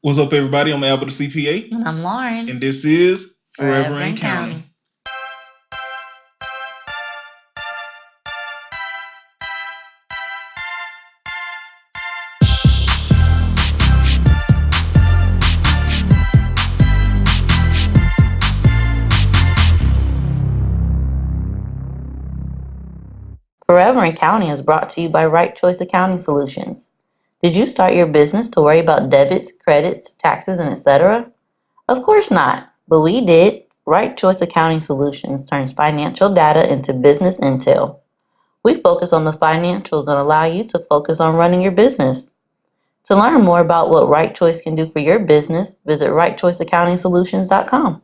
What's up, everybody? I'm Albert, the CPA, And I'm Lauren. and this is Forever Forever in and Counting. Counting. Forever and Counting is brought to you by Right Choice Accounting Solutions. Did you start your business to worry about debits, credits, taxes, and etc.? Of course not, but we did. Right Choice Accounting Solutions turns financial data into business intel. We focus on the financials and allow you to focus on running your business. To learn more about what Right Choice can do for your business, visit rightchoiceaccountingsolutions.com.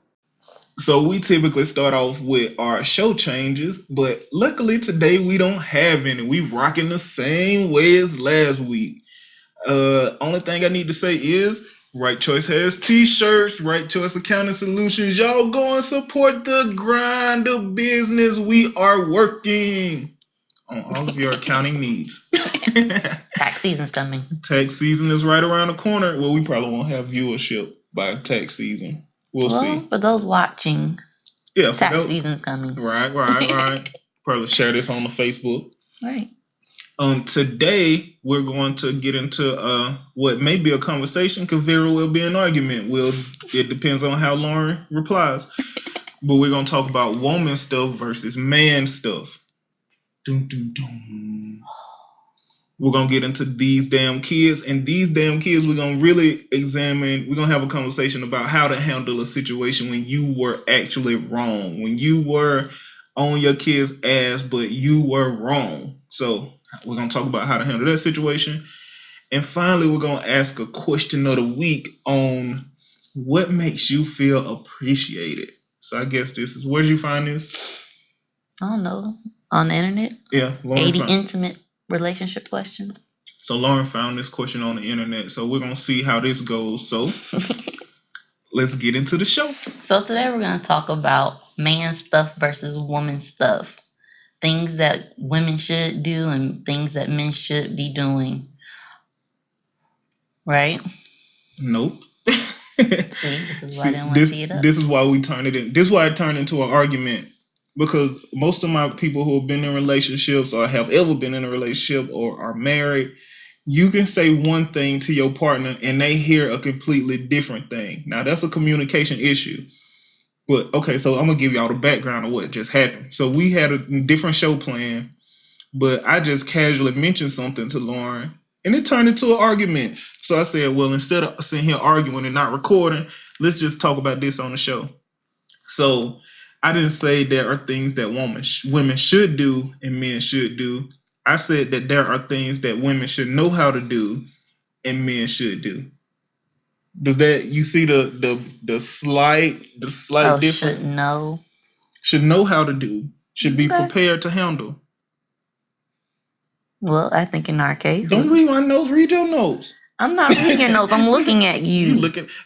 So we typically start off with our show changes, but luckily today we don't have any. We rocking the same way as last week. Only thing I need to say is Right Choice has t-shirts, Right Choice Accounting Solutions. Y'all go and support the grind of business. We are working on all of your accounting needs. Tax season's coming. Tax season is right around the corner. Well, we probably won't have viewership by tax season. We'll see. For those watching, Yeah, for tax those. season's coming. Right. Probably share this on the Facebook. Right. Today we're going to get into what may be a conversation, could very well be an argument. It depends on how Lauren replies. But we're gonna talk about woman stuff versus man stuff. Dun, dun, dun. We're gonna get into these damn kids, and these damn kids we're gonna really examine. We're gonna have a conversation about how to handle a situation when you were actually wrong, when you were on your kid's ass but you were wrong. So we're gonna talk about how to handle that situation, and finally we're gonna ask a question of the week on what makes you feel appreciated. So I guess this is, where did you find this? I don't know. On the internet? Yeah, Lauren 80 found. intimate relationship questions. So Lauren found this question on the internet. So we're gonna see how this goes. So let's get into the show. So today we're going to talk about man stuff versus woman stuff. Things that women should do and things that men should be doing. Right? Nope. See, this is why I didn't want to see it up. This is why we turn it in. This is why it turned into an argument. Because most of my people who have been in relationships or have ever been in a relationship or are married, you can say one thing to your partner and they hear a completely different thing. Now that's a communication issue. But okay, so I'm gonna give y'all the background of what just happened. So we had a different show plan, but I just casually mentioned something to Lauren and it turned into an argument. So I said, well, instead of sitting here arguing and not recording, let's just talk about this on the show. So I didn't say there are things that women should do and men should do. I said that there are things that women should know how to do and men should do. Does that, you see the slight difference? Should know how to do. Should be prepared to handle. Well, I think in our case, don't read my notes. Read your notes. I'm not reading your notes. I'm looking at you.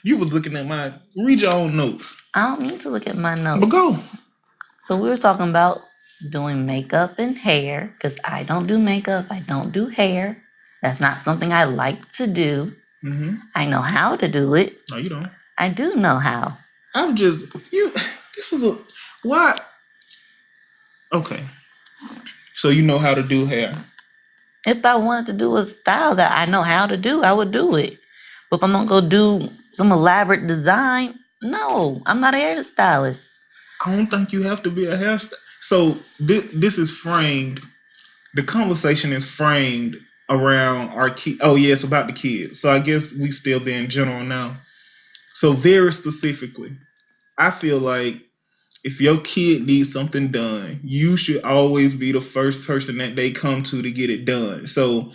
You was looking at mine. Read your own notes. I don't need to look at my notes. But go. So we were talking about doing makeup and hair, because I don't do makeup. I don't do hair. That's not something I like to do. Mm-hmm. I know how to do it. No, you don't. I do know how. This is a, why? Okay. So you know how to do hair. If I wanted to do a style that I know how to do, I would do it. But if I'm gonna go do some elaborate design, no, I'm not a hairstylist. I don't think you have to be a hairstylist. So this is framed. The conversation is framed around our kid. Oh yeah, it's about the kids. So I guess we still being general now. So very specifically, I feel like if your kid needs something done, you should always be the first person that they come to get it done. So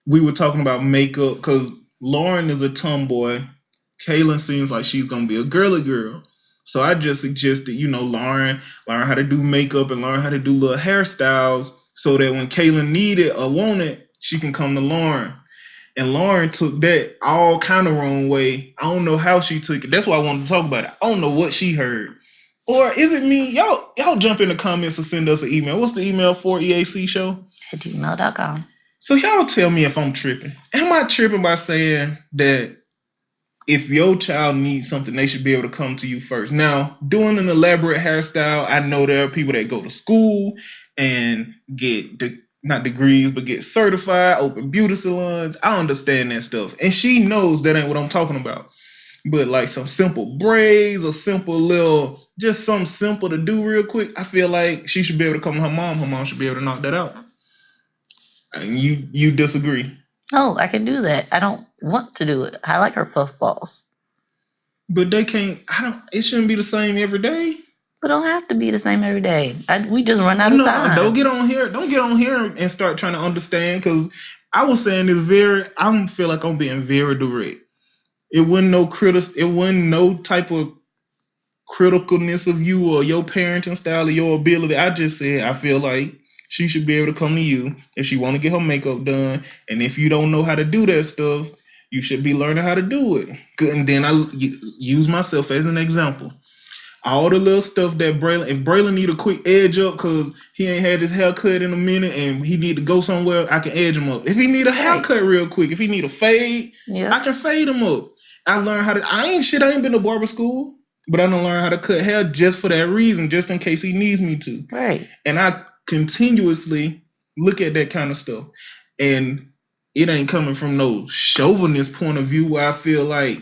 we were talking about makeup because Lauren is a tomboy. Kaylin seems like she's gonna be a girly girl. So I just suggested, learn how to do makeup and learn how to do little hairstyles so that when Kaylin need it or want it, she can come to Lauren. And Lauren took that all kind of wrong way. I don't know how she took it. That's why I wanted to talk about it. I don't know what she heard. Or is it me? Y'all jump in the comments and send us an email. What's the email for EAC show? @gmail.com. So y'all tell me if I'm tripping. Am I tripping by saying that if your child needs something, they should be able to come to you first. Now, doing an elaborate hairstyle, I know there are people that go to school and get not degrees, but get certified, open beauty salons. I understand that stuff. And she knows that ain't what I'm talking about. But like some simple braids or simple little, just something simple to do real quick, I feel like she should be able to come to her mom. Her mom should be able to knock that out. And you disagree. No, I can do that. I don't want to do it. I like her puff balls. But they can't, it shouldn't be the same every day. But don't have to be the same every day. We just run out of No, time. don't get on here. Don't get on here and start trying to understand, because I was saying I feel like I'm being very direct. It wasn't no type of criticalness of you or your parenting style or your ability. I just said I feel like she should be able to come to you if she want to get her makeup done, and if you don't know how to do that stuff, you should be learning how to do it. And then I use myself as an example. All the little stuff that if Braylon need a quick edge up because he ain't had his haircut in a minute and he need to go somewhere, I can edge him up. If he need a haircut real quick, if he need a fade, I can fade him up. I learned how to, I ain't been to barber school, but I done learn how to cut hair just for that reason, just in case he needs me to. Right. And I continuously look at that kind of stuff. And it ain't coming from no chauvinist point of view where I feel like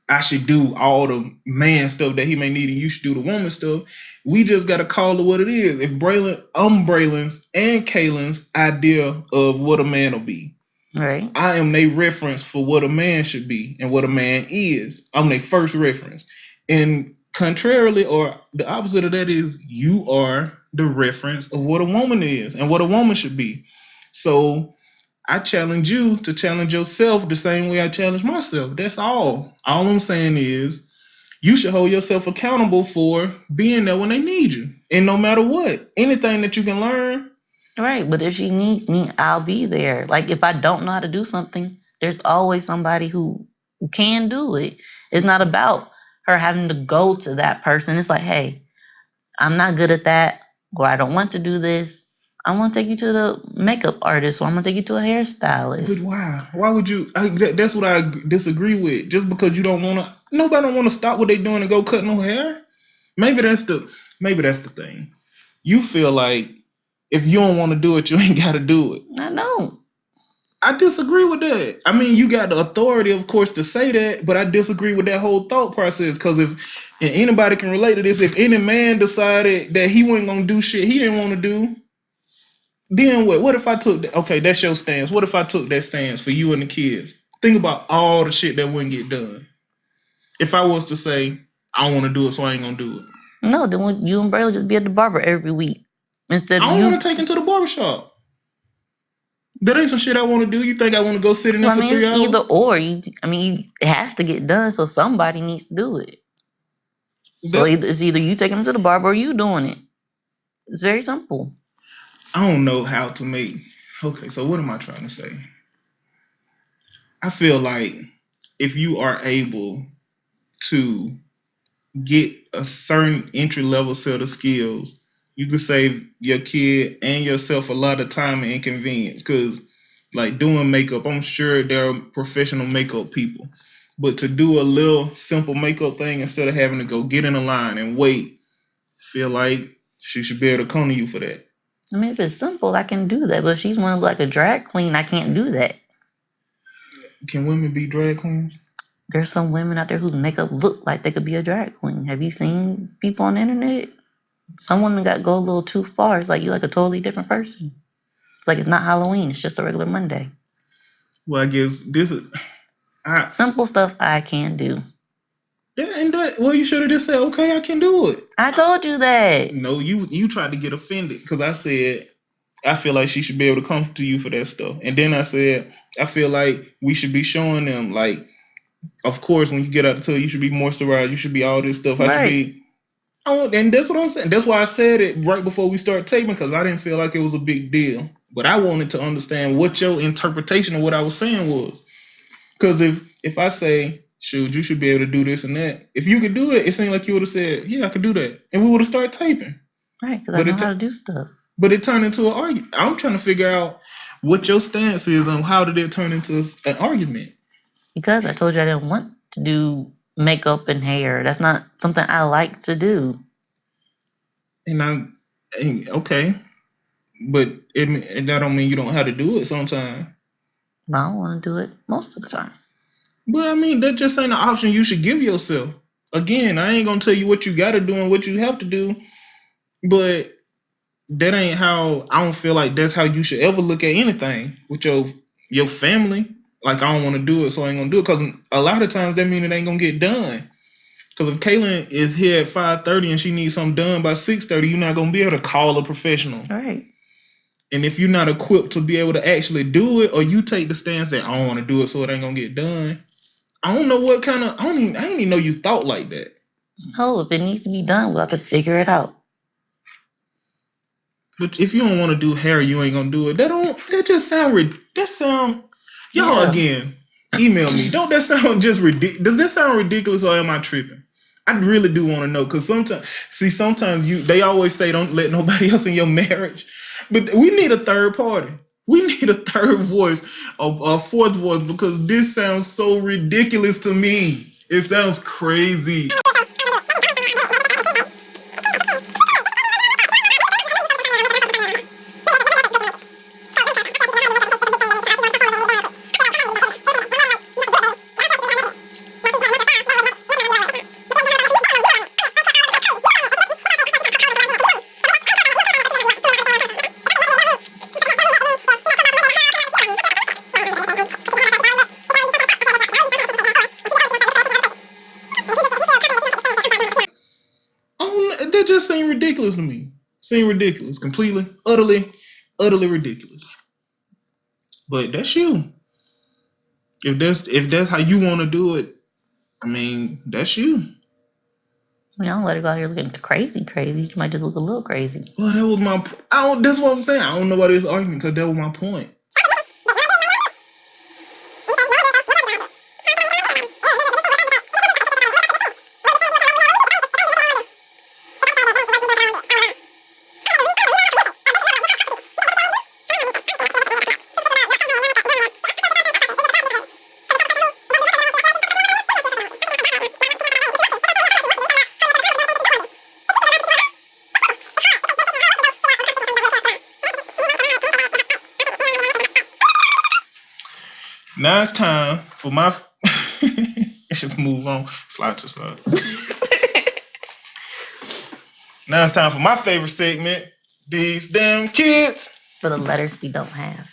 I should do all the man stuff that he may need and you should do the woman stuff. We just got to call it what it is. If Braylon's and Kaylin's idea of what a man will be. Right. I am their reference for what a man should be and what a man is. I'm their first reference. And contrarily, or the opposite of that is, you are the reference of what a woman is and what a woman should be. So I challenge you to challenge yourself the same way I challenge myself. That's all. All I'm saying is you should hold yourself accountable for being there when they need you. And no matter what, anything that you can learn. Right, but if she needs me, I'll be there. Like if I don't know how to do something, there's always somebody who can do it. It's not about her having to go to that person. It's like, hey, I'm not good at that, or I don't want to do this. I want to take you to the makeup artist, or I'm gonna take you to a hairstylist. But why? Why would you? That's what I disagree with. Just because you don't want to, nobody don't want to stop what they doing and go cut no hair. Maybe that's the thing. You feel like if you don't want to do it, you ain't got to do it. I know. I disagree with that. I mean, you got the authority, of course, to say that, but I disagree with that whole thought process. Because if and anybody can relate to this, if any man decided that he wasn't gonna do shit he didn't want to do, then what? What if I took okay, that's your stance. What if I took that stance for you and the kids? Think about all the shit that wouldn't get done. If I was to say, I want to do it, so I ain't gonna do it. No, then you and Bray will just be at the barber every week. Instead of I don't want to take him to the barbershop. That ain't some shit I want to do. You think I want to go sit in there for 3 hours? Either or. It has to get done, so somebody needs to do it. So it's either you taking him to the barber or you doing it. It's very simple. I don't know how to make. Okay, so what am I trying to say? I feel like if you are able to get a certain entry level set of skills, you could save your kid and yourself a lot of time and inconvenience. Because, like doing makeup, I'm sure there are professional makeup people, but to do a little simple makeup thing instead of having to go get in a line and wait, I feel like she should be able to come to you for that. I mean, if it's simple, I can do that. But if she's one of like a drag queen, I can't do that. Can women be drag queens? There's some women out there whose makeup look like they could be a drag queen. Have you seen people on the internet? Some women go a little too far. It's like you're like a totally different person. It's like it's not Halloween. It's just a regular Monday. Well, I guess this is simple stuff I can do. Yeah, and well, you should have just said, okay, I can do it. I told you that. No, you tried to get offended because I said I feel like she should be able to come to you for that stuff. And then I said, I feel like we should be showing them, like, of course, when you get out the tub, you should be moisturized. You should be all this stuff. I should be. Oh, and that's what I'm saying. That's why I said it right before we start taping, because I didn't feel like it was a big deal. But I wanted to understand what your interpretation of what I was saying was. Because if I say, shoot, you should be able to do this and that. If you could do it, it seemed like you would have said, yeah, I could do that. And we would have started taping. Right, because I know how to do stuff. But it turned into an argument. I'm trying to figure out what your stance is on how did it turn into an argument. Because I told you I didn't want to do makeup and hair. That's not something I like to do. And okay, but that don't mean you don't have to do it sometimes. But I don't want to do it most of the time. But I mean, that just ain't an option you should give yourself. Again, I ain't gonna tell you what you gotta do and what you have to do, but that ain't how I don't feel like that's how you should ever look at anything with your family. Like, I don't want to do it, so I ain't gonna do it. Because a lot of times that means it ain't gonna get done. Because if Kaylin is here at 5:30 and she needs something done by 6:30, you're not gonna be able to call a professional. All right. And if you're not equipped to be able to actually do it, or you take the stance that I don't want to do it, so it ain't gonna get done. I don't know what kind of I didn't even know you thought like that. No, if it needs to be done, we'll have to figure it out. But if you don't want to do hair, you ain't gonna do it. That just sound y'all again. Email me. Don't that sound just ridiculous? Does that sound ridiculous, or am I tripping? I really do want to know, because sometimes they always say don't let nobody else in your marriage, but we need a third party. We need a third voice, a fourth voice, because this sounds so ridiculous to me. It sounds crazy. That just seemed ridiculous to me. Seemed ridiculous. Completely, utterly ridiculous. But that's you. If that's how you want to do it, I mean, that's you. I mean, don't let it go out here looking crazy. You might just look a little crazy. Well, that was my. That's what I'm saying. I don't know why this argument, because that was my point. Now it's time for my. Let's just move on. Slide to slide. Now it's time for my favorite segment. These damn kids. For the letters we don't have.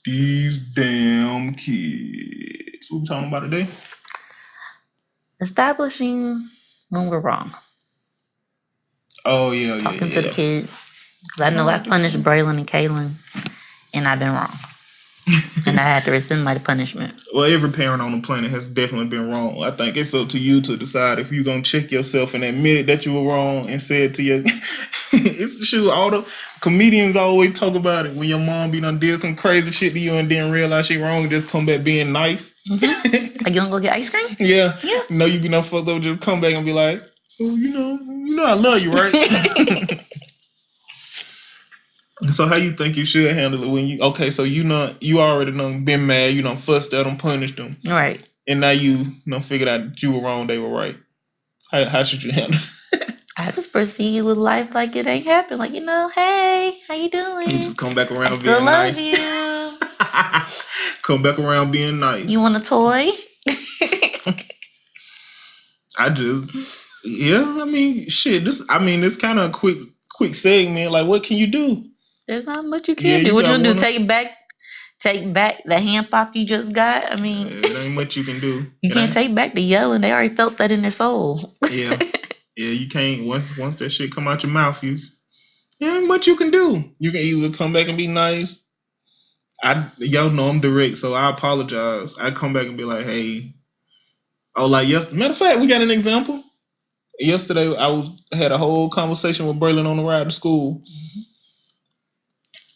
These damn kids. What we talking about today? Establishing when we're wrong. Oh, yeah. Talking to the kids. Because I know I punished Braylon and Kaylin, and I've been wrong. And I had to rescind my punishment. Well, every parent on the planet has definitely been wrong. I think it's up to you to decide if you're going to check yourself and admit that you were wrong and say it to your... It's true. All the comedians always talk about it. When your mom did some crazy shit to you and didn't realize she wrong, just come back being nice. Mm-hmm. Like, you want to go get ice cream? Yeah. You know you be done fucked up, just come back and be like, so, you know I love you, right? So how you think you should handle it when you so you already been mad, fussed at them, punished them. Right. And now you figured out that you were wrong, they were right. How should you handle it? I just proceed with life like it ain't happened. Like, hey, how you doing? You just come back around being nice. I still love you. Come back around being nice. You want a toy? I mean, shit. It's kind of a quick segment. Like, what can you do? There's not much you can do. What you gonna do? Take back the hand pop you just got? I mean, there ain't much you can do. You can't take back the yelling. They already felt that in their soul. Yeah, you can't. Once that shit come out your mouth, there ain't much you can do. You can either come back and be nice. Y'all know I'm direct, so I apologize. I come back and be like, hey. Oh, like matter of fact, we got an example. Yesterday, I had a whole conversation with Braylon on the ride to school. Mm-hmm.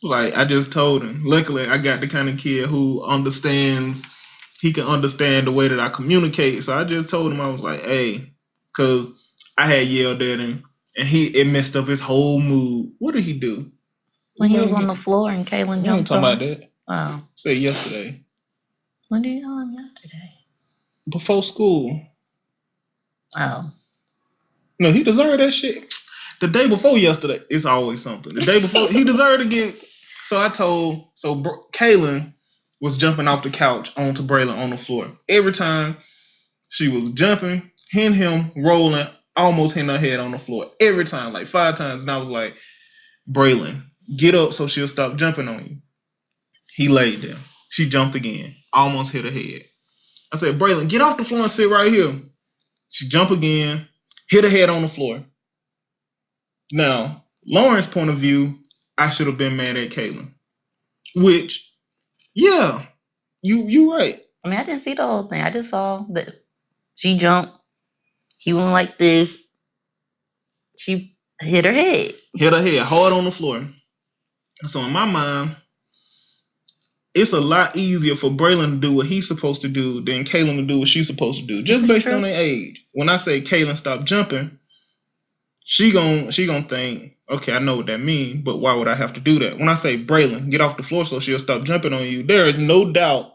Like, I just told him. Luckily, I got the kind of kid who understands. He can understand the way that I communicate. So I just told him, I was like, hey, because I had yelled at him, and it messed up his whole mood. What did he do? When he was on the floor and Kaylin jumped on. Talking about that. Oh. Say yesterday. When did you tell him yesterday? before school. Oh. No, he deserved that shit. The day before yesterday, it's always something. The day before, he deserved to get. So Kaylin was jumping off the couch onto Braylon on the floor. Every time she was jumping, hitting him, rolling, almost hitting her head on the floor. Every time, like 5 times. And I was like, Braylon, get up so she'll stop jumping on you. He laid there. She jumped again, almost hit her head. I said, Braylon, get off the floor and sit right here. She jumped again, hit her head on the floor. Now, Lauren's point of view, I should have been mad at Kaylin. Which, yeah, you right. I mean, I didn't see the whole thing. I just saw that she jumped. He went like this. She hit her head. Hit her head hard on the floor. So in my mind, it's a lot easier for Braylon to do what he's supposed to do than Kaylin to do what she's supposed to do. Just based on their age. When I say Kaylin stop jumping, she gon' think, okay, I know what that means, but why would I have to do that? When I say Braylon, get off the floor so she'll stop jumping on you, there is no doubt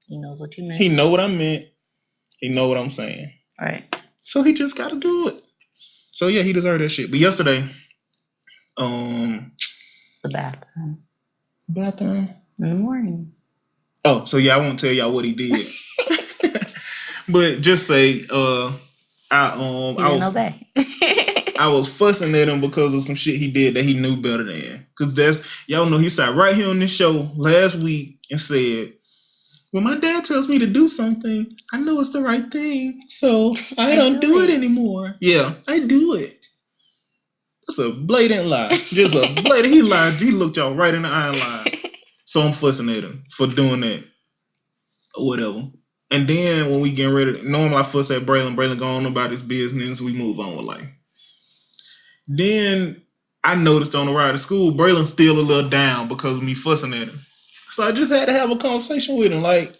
he knows what you meant. He know what I meant. He know what I'm saying. All right. So he just got to do it. So yeah, he deserved that shit. But yesterday, the bathroom in the morning. Oh, so yeah, I won't tell y'all what he did. But just say, I didn't obey. I was fussing at him because of some shit he did that he knew better than. Cause y'all know he sat right here on this show last week and said, when my dad tells me to do something, I know it's the right thing, so I don't do it anymore. Yeah, I do it. That's a blatant lie. Just a blatant. He lied. He looked y'all right in the eye and lied. So I'm fussing at him for doing that. Or whatever. And then when we get ready, normally I fuss at Braylon. Braylon go on about his business. We move on with life. Then I noticed on the ride to school, Braylon's still a little down because of me fussing at him. So I just had to have a conversation with him. Like,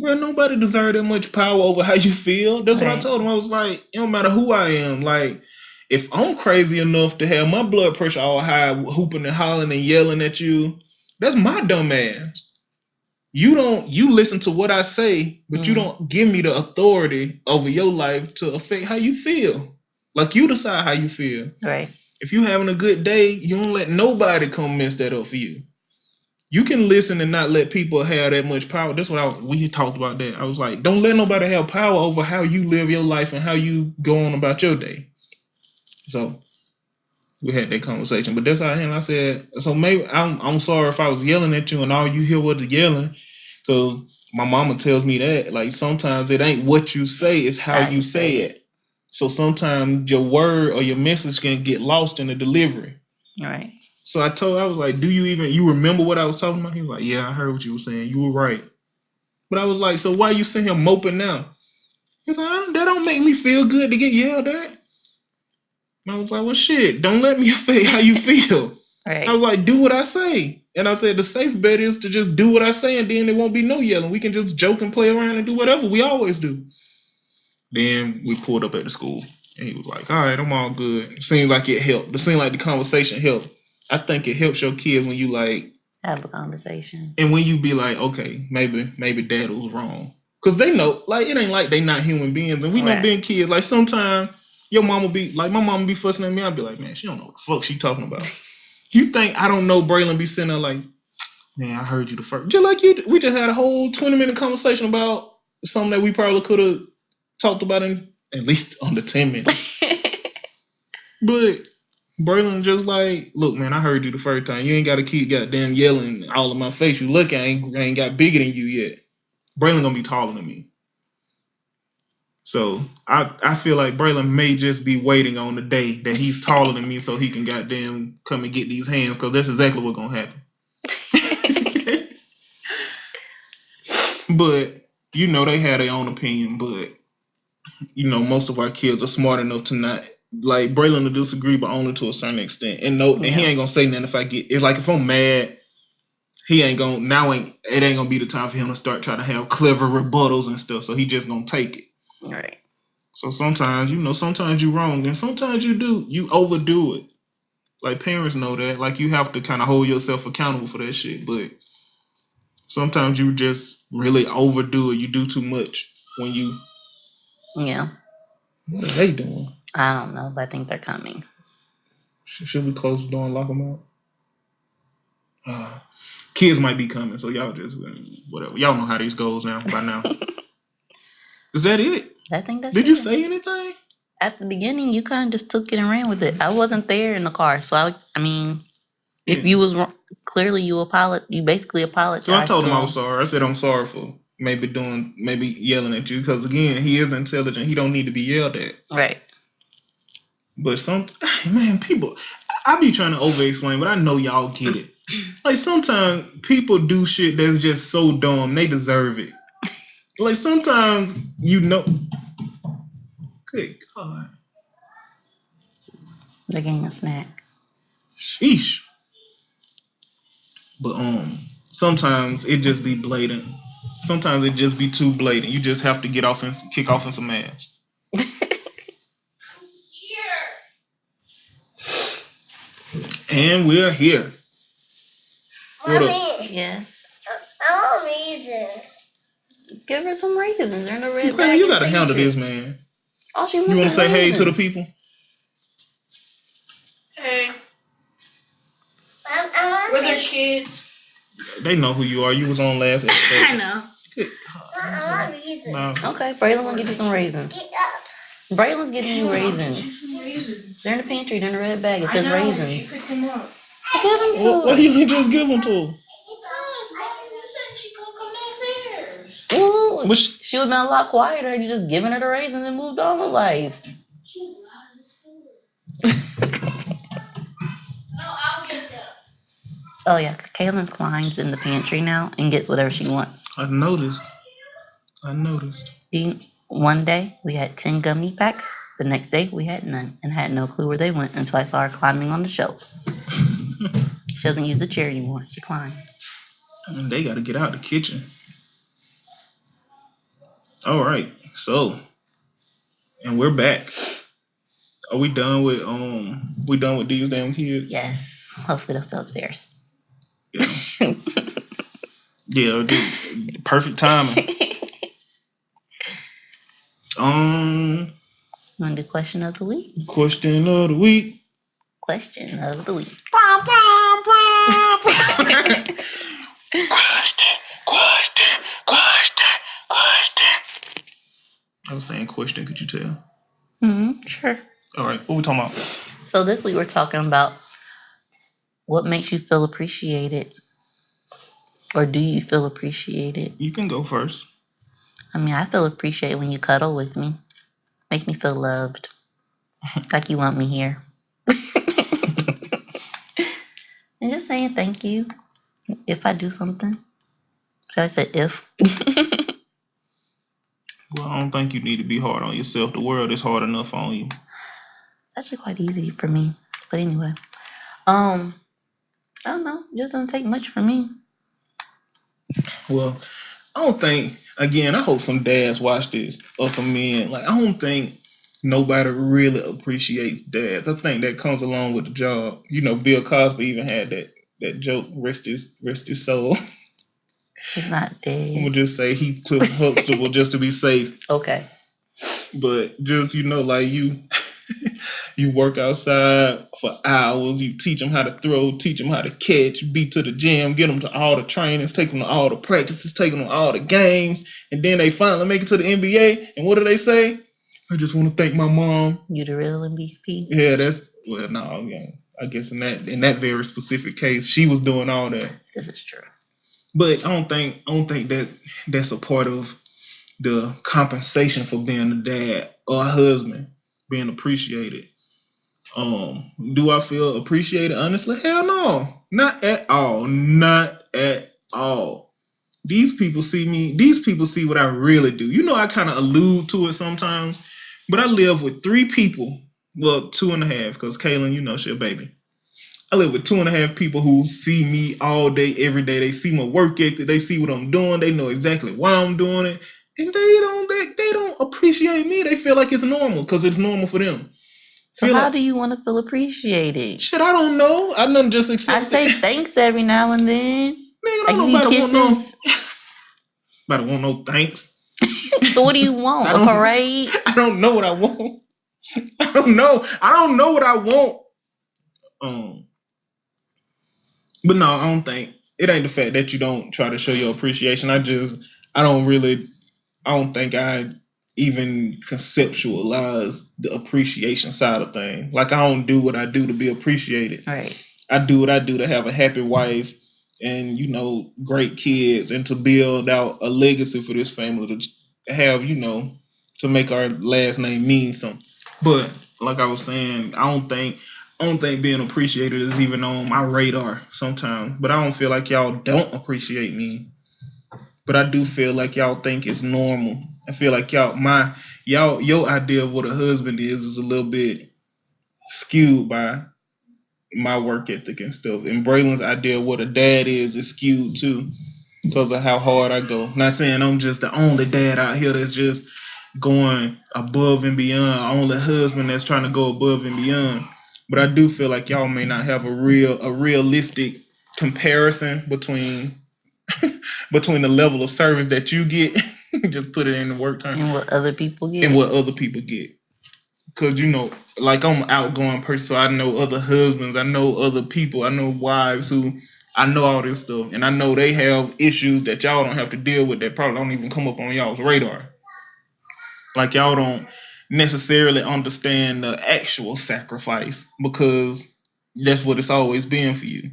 bro, nobody deserves that much power over how you feel. That's what I told him. I was like, it don't matter who I am. Like, if I'm crazy enough to have my blood pressure all high, hooping and hollering and yelling at you, that's my dumb ass. You listen to what I say, but you don't give me the authority over your life to affect how you feel. Like, you decide how you feel. Right. If you having a good day, you don't let nobody come mess that up for you. You can listen and not let people have that much power. That's what we talked about that. I was like, don't let nobody have power over how you live your life and how you go on about your day. So we had that conversation. But that's how I handled. I said, so maybe I'm sorry if I was yelling at you and all you hear was the yelling. Because my mama tells me that. Like, sometimes it ain't what you say, it's how you say it. So sometimes your word or your message can get lost in the delivery. Right. So I was like, you remember what I was talking about? He was like, yeah, I heard what you were saying. You were right. But I was like, so why you sitting here moping now? He was like, that don't make me feel good to get yelled at. And I was like, well, shit, don't let me affect how you feel. Right. I was like, do what I say. And I said, the safe bet is to just do what I say, and then there won't be no yelling. We can just joke and play around and do whatever we always do. Then we pulled up at the school, and he was like, all right, I'm all good. It seemed like it helped. It seemed like the conversation helped. I think it helps your kids when you, like, have a conversation. And when you be like, okay, maybe dad was wrong. Because they know, like, it ain't like they not human beings. And we know being kids, like, sometimes your mama be, like, my mama be fussing at me. I'd be like, man, she don't know what the fuck she talking about. You think I don't know Braylon be sitting there like, man, I heard you the first. Just like you, we just had a whole 20-minute conversation about something that we probably could have talked about in at least under 10 minutes. But Braylon just like, look, man, I heard you the first time. You ain't got to keep goddamn yelling all in my face. You look, I ain't got bigger than you yet. Braylon gonna be taller than me. So I feel like Braylon may just be waiting on the day that he's taller than me so he can goddamn come and get these hands, because that's exactly what's gonna happen. But, you know, they had their own opinion, but, you know, most of our kids are smart enough to not, like, Braylon will disagree, but only to a certain extent. And and he ain't gonna say nothing if I'm mad, he ain't gonna, it ain't gonna be the time for him to start trying to have clever rebuttals and stuff. So he just gonna take it. Right. So sometimes, you know, sometimes you're wrong, and sometimes you overdo it. Like, parents know that. Like, you have to kind of hold yourself accountable for that shit. But Sometimes you just really overdo it. You do too much when you. Yeah. What are they doing? I don't know, but I think they're coming. Should we close the door and lock them out? Kids might be coming, so y'all just whatever. Y'all know how this goes now. By now, is that it? I think that's Did it. you say anything? At the beginning, you kind of just took it and ran with it. I wasn't there in the car, so I mean, if you was wrong, clearly you basically apologized. So I told him I was sorry. I said I'm sorry for maybe yelling at you because again, he is intelligent. He don't need to be yelled at. Right. But people, I be trying to over-explain, but I know y'all get it. Like sometimes people do shit that's just so dumb, they deserve it. Like sometimes good God. They're getting a snack. Sheesh. But sometimes it just be blatant. Sometimes it just be too blatant. You just have to get off and kick off in some ass. And we're here. Mommy. Yes. I want raisins. Give her some raisins. They're in the red bag. You gotta handle this, man. Oh, you want to say hey to the people? Hey. I With her kids. They know who you are. You was on last episode. I know. Good. want raisins. No. Okay, Braylon will give you some raisins. Get up. Braylon's giving you I'll get raisins. you some raisins. They're in the pantry. They're in the red bag. It says I know, raisins. she picked them up. Give them to Why her. you just give them to her? Because, Mom, you said she could come downstairs. Ooh, she would have been a lot quieter had you just given her the raisins and moved on with life. No, I'll get them. Oh yeah, Kaylin climbs in the pantry now and gets whatever she wants. I noticed. One day we had 10 gummy packs. The next day we had none and had no clue where they went until I saw her climbing on the shelves. She doesn't use the chair anymore. She climbs. And they got to get out the kitchen. All right, so, and we're back. Are we done with these damn kids? Yes. Hopefully they'll stay upstairs. Yeah. Yeah, dude, perfect timing. You want to do question of the week? Question of the week. Question of the week. Question. I was saying question, could you tell? Sure. All right, what we talking about? So this week we're talking about what makes you feel appreciated. Or do you feel appreciated? You can go first. I mean, I feel appreciated when you cuddle with me. Makes me feel loved. Like you want me here. And just saying thank you if I do something. So I said if. Well, I don't think you need to be hard on yourself. The world is hard enough on you. It's actually quite easy for me. But anyway. I don't know. It just doesn't take much for me. Well, I don't think, again, I hope some dads watch this or some men. Like, I don't think nobody really appreciates dads. I think that comes along with the job. You know, Bill Cosby even had that joke, rest his soul. He's not dead. I'm gonna just say Heathcliff Huxtable just to be safe. Okay. But just, like you work outside for hours, you teach them how to throw, teach them how to catch, be to the gym, get them to all the trainings, take them to all the practices, take them to all the games, and then they finally make it to the NBA, and what do they say? I just want to thank my mom. You the real MVP? Yeah, I guess in that very specific case, she was doing all that. This is true. But I don't think that's a part of the compensation for being a dad or a husband, being appreciated. Do I feel appreciated? Honestly, hell no, not at all. Not at all. These people see me. These people see what I really do. I kind of allude to it sometimes, but I live with 3 people. Well, 2.5, because Kaylin, she a baby. I live with 2.5 people who see me all day, every day. They see my work ethic. They see what I'm doing. They know exactly why I'm doing it, and they don't appreciate me. They feel like it's normal because it's normal for them. So how do you want to feel appreciated? Shit, I don't know. I just accept. I say thanks every now and then. Nigga, I don't give you nobody want no. kisses. Nobody want no thanks. So what do you want? A parade? I don't know what I want. I don't know what I want. But no, I don't think it ain't the fact that you don't try to show your appreciation. I don't think I even conceptualize the appreciation side of things. Like I don't do what I do to be appreciated. Right. I do what I do to have a happy wife and great kids and to build out a legacy for this family to have, to make our last name mean something. But like I was saying, I don't think being appreciated is even on my radar sometimes. But I don't feel like y'all don't appreciate me. But I do feel like y'all think it's normal. I feel like your idea of what a husband is a little bit skewed by my work ethic and stuff. And Braylon's idea of what a dad is skewed too because of how hard I go. Not saying I'm just the only dad out here that's just going above and beyond, only husband that's trying to go above and beyond. But I do feel like y'all may not have a realistic comparison between the level of service that you get, just put it in the work term, and what other people get. Because, like I'm an outgoing person, so I know other husbands, I know other people, I know wives who I know all this stuff. And I know they have issues that y'all don't have to deal with that probably don't even come up on y'all's radar. Like y'all don't necessarily understand the actual sacrifice because that's what it's always been for you.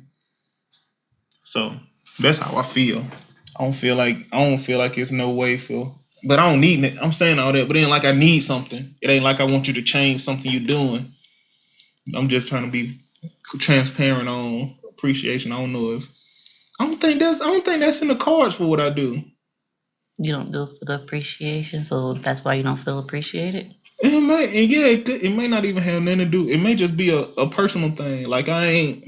So that's how I feel. I don't feel like it's no way for, but I don't need it. I'm saying all that, but it ain't like I need something. It ain't like I want you to change something you're doing. I'm just trying to be transparent on appreciation. I don't think that's in the cards for what I do. You don't do it for the appreciation, so that's why you don't feel appreciated. It may not even have nothing to do. It may just be a personal thing. Like I ain't.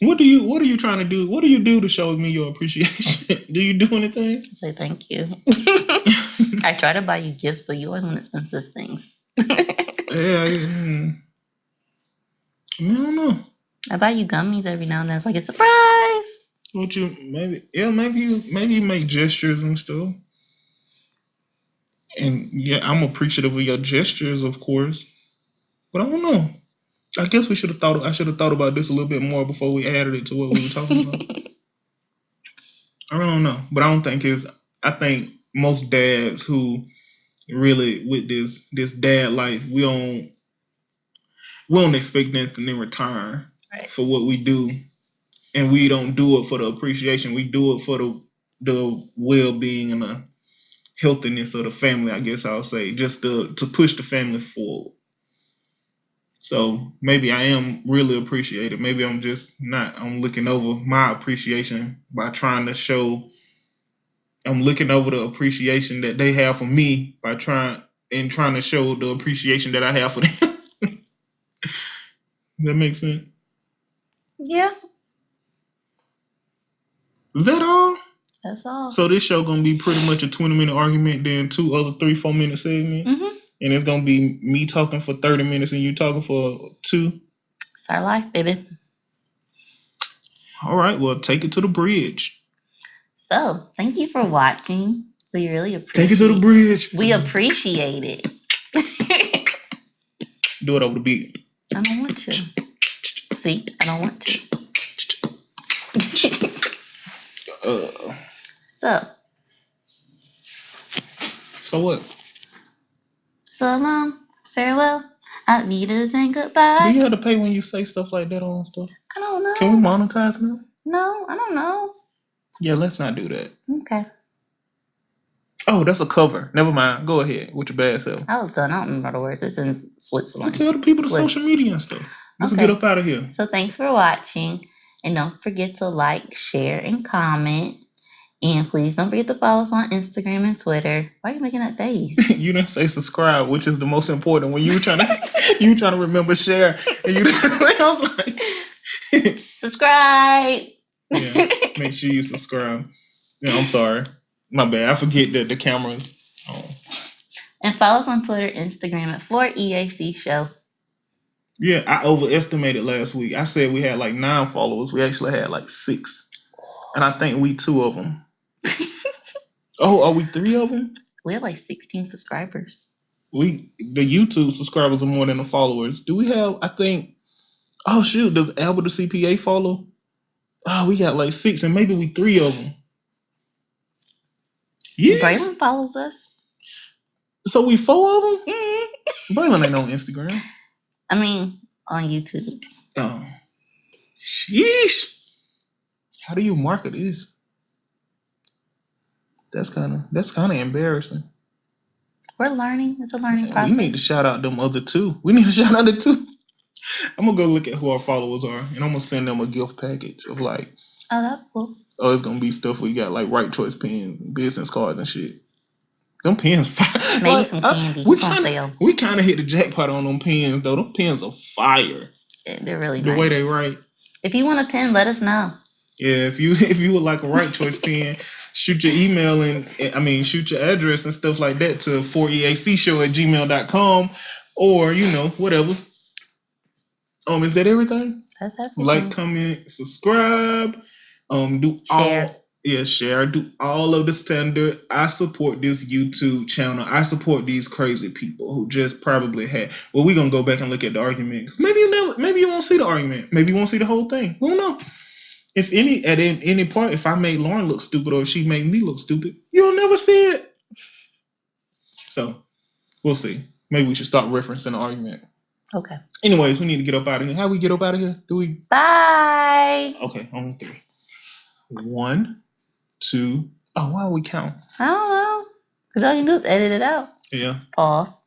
What are you trying to do? What do you do to show me your appreciation? Do you do anything? I say thank you. I try to buy you gifts, but you always want expensive things. Yeah. I don't know. I buy you gummies every now and then. It's like a surprise. What you maybe you make gestures and stuff. And yeah, I'm appreciative of your gestures, of course. But I don't know. I guess I should have thought about this a little bit more before we added it to what we were talking about. I don't know. But I think most dads who really with this dad life, we don't expect nothing in return for what we do. And we don't do it for the appreciation. We do it for the well-being and the healthiness of the family, I guess I'll say, just to push the family forward. So maybe I am really appreciated. Maybe I'm just not. I'm looking over my appreciation by trying to show. I'm looking over the appreciation that they have for me by trying to show the appreciation that I have for them. That makes sense? Yeah. Is that all? That's all. So this show gonna be pretty much a 20-minute argument, then 2 other 3-4 minute segments. Mm-hmm. And it's gonna be me talking for 30 minutes and you talking for 2. It's our life, baby. All right, well, take it to the bridge. So, thank you for watching. We really appreciate it. Take it to the bridge. We appreciate it. Do it over the beat. I don't want to. See, I don't want to. So what? So long, farewell, Alvidas and goodbye. Do you have to pay when you say stuff like that on stuff? I don't know. Can we monetize now? No, I don't know. Yeah, let's not do that. Okay. Oh, that's a cover. Never mind. Go ahead with your bad self. I was done. I don't remember the words. It's in Switzerland. Tell the people the social media and stuff. Let's get up out of here. So thanks for watching. And don't forget to like, share, and comment. And please don't forget to follow us on Instagram and Twitter. Why are you making that face? You didn't say subscribe, which is the most important. When you were trying to remember share, and I was like, subscribe. Yeah, make sure you subscribe. Yeah, I'm sorry, my bad. I forget that the camera's on. And follow us on Twitter, Instagram at 4EAC Show. Yeah, I overestimated last week. I said we had like 9 followers. We actually had like 6. And I think we 2 of them. Oh, are we 3 of them? We have like 16 subscribers. The YouTube subscribers are more than the followers. Do we have? I think. Oh shoot! Does Albert the CPA follow? Oh, we got like 6, and maybe we 3 of them. Yes. Braylon follows us. So we 4 of them. Yeah. Braylon ain't on Instagram. I mean, on YouTube. Oh, sheesh! How do you market this? That's kind of embarrassing. We're learning. It's a learning process. We need to shout out them other 2. We need to shout out the 2. I'm gonna go look at who our followers are, and I'm gonna send them a gift package of like. Oh, that's cool. Oh, it's gonna be stuff we got like Right Choice pens, business cards, and shit. Them pens fire. Maybe like, some candy. We kind of hit the jackpot on them pens though. Them pens are fire. They're really the nice. way they write. If you want a pen, let us know. Yeah, if you would like a Right Choice pen, shoot your email and shoot your address and stuff like that to 4eacshow@gmail.com or whatever. Is that everything? That's everything. Like, comment, subscribe, share, do all of the standard. I support this YouTube channel. I support these crazy people who just probably had. Well, we're gonna go back and look at the argument. Maybe you won't see the argument. Maybe you won't see the whole thing. We don't know. If at any part, if I made Lauren look stupid or if she made me look stupid, you'll never see it. So we'll see. Maybe we should start referencing the argument. Okay. Anyways, we need to get up out of here. How we get up out of here? Do we? Bye. Okay, on 3. 1, 2. Oh, why don't we count? I don't know. Because all you do is edit it out. Yeah. Pause.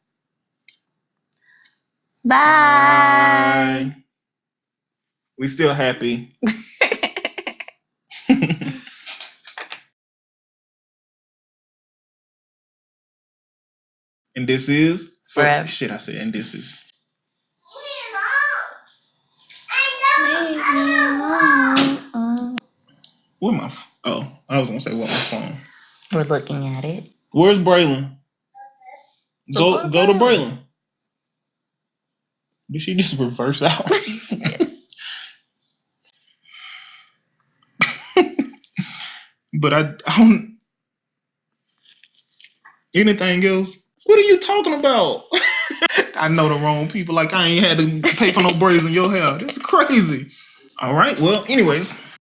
Bye. We still happy. And this is Forever. Shit, I said, and this is. Where my? I was gonna say what my phone. We're looking at it. Where's Braylon? Go to Braylon. Did she just reverse out? But I don't. Anything else? What are you talking about? I know the wrong people. Like I ain't had to pay for no braids in your hair. That's crazy. All right. Well, anyways.